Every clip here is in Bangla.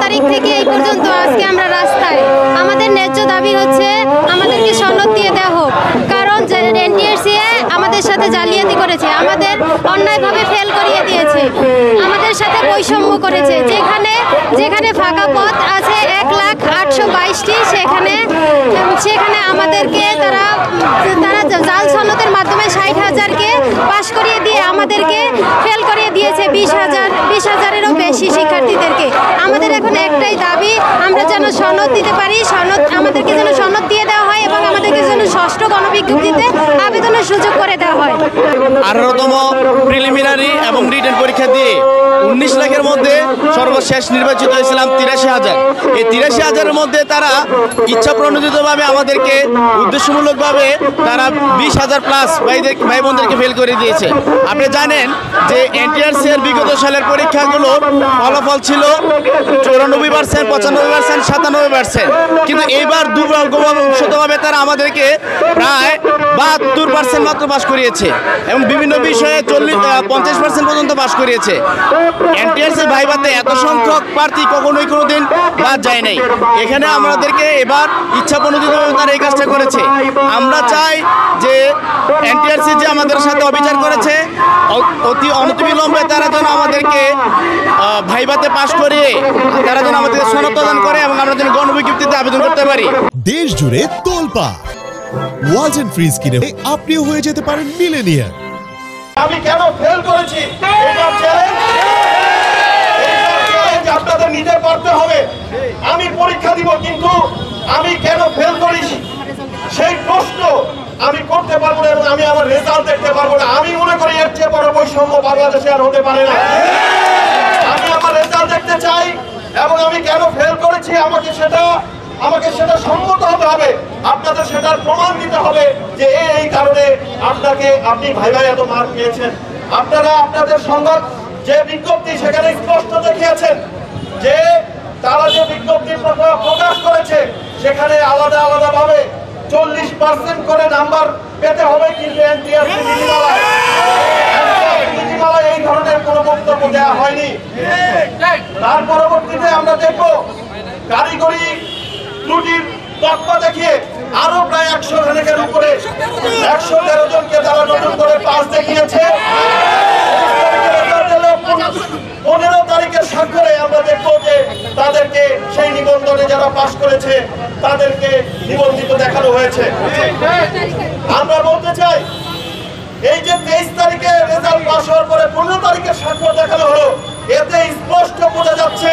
তারিখ থেকে এই পর্যন্ত আজকে আমরা রাস্তায়। আমাদের ন্যায্য দাবি হচ্ছে আমাদেরকে সনদ দিয়ে দেওয়া হোক, কারণ এনটিআরসিএ আমাদের সাথে জালিয়াতি করেছে, আমাদের অন্যায়ভাবে ফেল করিয়ে দিয়েছে, আমাদের সাথে বৈষম্য করেছে। যেখানে ফাঁকা পথ আছে 1,08,22টি, সেখানে আমাদেরকে তারা জাল সনদের মাধ্যমে 60,000-কে পাশ করিয়ে দিয়ে আমাদেরকে ফেল করিয়ে দিয়েছে 20,000-এরও বেশি শিক্ষার্থীদেরকে। আমাদের এখন একটাই দাবি, আমরা যেন সনদ দিতে পারি, আমাদেরকে যেন সনদ দিয়ে দেওয়া হয় এবং আমাদেরকে যেন ষষ্ঠ গণবিজ্ঞপ্তিতে আবেদনের সুযোগ করে দেওয়া হয়। 18তম প্রিলিমিনারি এবং রিটেন পরীক্ষা দিয়ে 19 লাখের মধ্যে সর্বশেষ নির্বাচিত হয়েছিলাম 83,000। এই 83,000-এর মধ্যে তারা ইচ্ছা প্রণোদিতভাবে আমাদেরকে উদ্দেশ্যমূলকভাবে তারা 20,000 প্লাস ভাই বোনদেরকে ফেল করে দিয়েছে। আপনি জানেন যে এনটিআরসি-এর বিগত সালের পরীক্ষাগুলোর ফলাফল ছিল 94%, 95%, 97%, কিন্তু এইবার দুর্ভাগ্যবশতভাবে তারা আমাদেরকে প্রায় 72% মাত্র পাস করিয়েছে এবং বিভিন্ন বিষয়ে 50% পর্যন্ত পাস করিয়েছে। এনটিআরসি ভাইভাতে এত সংখ্যক প্রার্থী কখনোই কোনোদিন বাদ যায় নাই। এখানে আমাদেরকে এবার ইচ্ছা প্রণোদিতভাবে তারা এই কাজটা করেছে। আমরা চাই যে এনটিআরসি যে আমাদের সাথে অবিচার করেছে, অতি অনতিবিলম্বে তারা যেন আমাদেরকে ভাইভাতে পাস করিয়ে তারা যেন আমাদেরকে সনদ প্রদান করে এবং আমরা যেন গণবিজ্ঞপ্তিতে আবেদন করতে পারি। দেশ জুড়ে তোলপাড় ওয়ালটন ফ্রিজ কিনে আপনিও হয়ে যেতে পারেন মিলেনিয়ার। আমি কেন ফেল করেছি এটা চ্যালেঞ্জ আপনাদের নিতে পারতে হবে। আমি পরীক্ষা দিব, কিন্তু আমি কেন ফেল করেছি সেই প্রশ্ন আমি করতে পারবো না এবং আমি আমার রেজাল্ট দেখতে পারবো না। আমি মনে করি এর চেয়ে বড় বৈষম্য বাংলাদেশে আর হতে পারে না। আমি আমার রেজাল্ট দেখতে চাই এবং আমি কেন ফেল করেছি আমাকে সেটা সম্মত হতে হবে। আপনাদের সেটার প্রমাণ দিতে হবে যে এই কারণে আপনি ভাই এত মার্ক পেয়েছেন। আপনারা আপনাদের সংবাদ যে বিজ্ঞপ্তি সেখানে স্পষ্ট দেখিয়েছেন যে তারা যে বিজ্ঞপ্তি প্রকাশ করেছে সেখানে আলাদা ভাবে 40% করে নাম্বার পেতে হবে, কিন্তু এনটিআরসি নীতিমালায় এই ধরনের কোনো বক্তব্য দেওয়া হয়নি। তার পরবর্তীতে আমরা দেখব কারিগরি ত্রুটির তকমা দেখিয়ে আরো প্রায় 100 খানেকের উপরে 113 জনকে তারা নতুন করে পাস দেখিয়েছে। 15 তারিখের স্বাক্ষরে আমরা দেখবো যে তাদেরকে সেই নিবন্ধনে যারা পাস করেছে তাদেরকে নিবন্ধিত দেখানো হয়েছে। আমরা বলতে চাই এই যে 23 তারিখে রেজাল্ট পাস হওয়ার পরে 15 তারিখের স্বাক্ষর দেখানো হলো, এতে স্পষ্ট বোঝা যাচ্ছে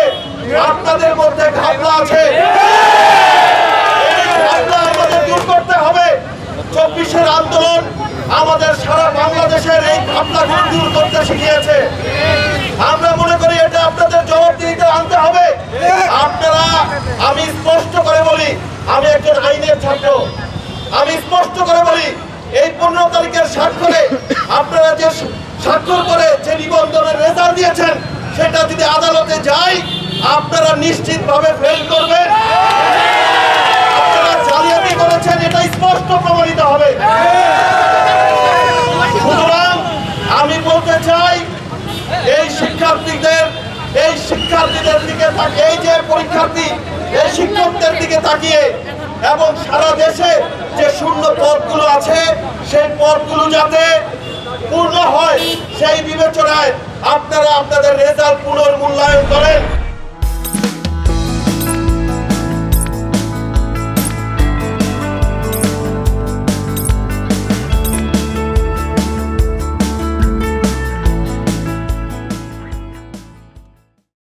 আপনাদের মধ্যে ঘাপলা আছে। আমাদের দূর করতে হবে। 24-এর আন্দোলন আমাদের সারা বাংলাদেশের এই ঘাপলাগুলো দূর করতে শিখিয়েছে। আমরা মনে করি এটা আপনাদের জবাবদিহিতে আনতে হবে। আমি স্পষ্ট করে বলি, আমি একজন আইনের ছাত্র, আমি স্পষ্ট করে বলি এই 15 তারিখের স্বাক্ষরে আপনারা যে স্বাক্ষর করে যে নিবন্ধনের রেজাল্ট দিয়েছেন সেটা যদি আদালতে যায় আপনারা নিশ্চিতভাবে ফেল করবেন। আপনারা জালিয়াতি করেছেন এটা স্পষ্ট প্রমাণিত হবে। সুতরাং আমি বলতে চাই এই শিক্ষার্থীদের দিকে এই যে পরীক্ষার্থী এই শিক্ষকদের দিকে তাকিয়ে এবং সারা দেশে যে শূন্য পদগুলো আছে সেই পদগুলো যাতে পূর্ণ হয় সেই বিবেচনায় আপনারা আপনাদের রেজাল্ট পুনর্মূল্যায়ন করেন।